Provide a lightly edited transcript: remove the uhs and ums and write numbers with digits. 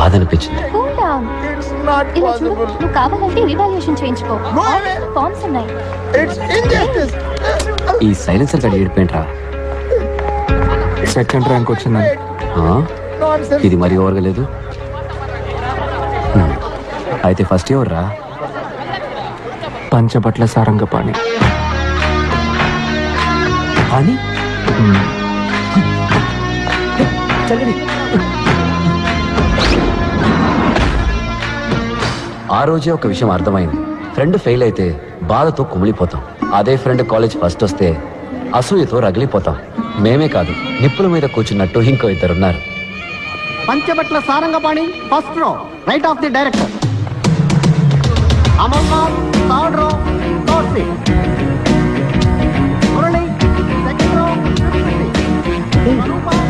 బాధ అనిపించింది. Cool down. It's not ఇలా చూడు, possible. నువ్వు కావాలంటే రివాల్యుయేషన్ చేయించుకో. Go away. ఫార్మ్స్ ఉన్నాయి. It's injustice. ఈ సైలెన్సర్ గడి ఏడిపోయింట్రా. సెకండ్ ర్యాంక్ వచ్చిందని. Nonsense. ఇది మరీ ఓవర్గా లేదు. అయితే ఫస్ట్ ఎవరు రా? పంచబట్ల సారంగపాణి. అని ఆ రోజే ఒక విషయం అర్థమైంది. ఫ్రెండ్ ఫెయిల్ అయితే బాధతో కుమిలిపోతాం. అదే ఫ్రెండ్ కాలేజ్ ఫస్ట్ వస్తే అసూయతో రగిలిపోతాం. మేమే కాదు, నిప్పుల మీద కూర్చున్నట్టు ఇంకో ఇద్దరున్నారు. Panchabatla Sarangapani first row, right of the director. Amarnath third row, third seat. Murali second row, fifth seat.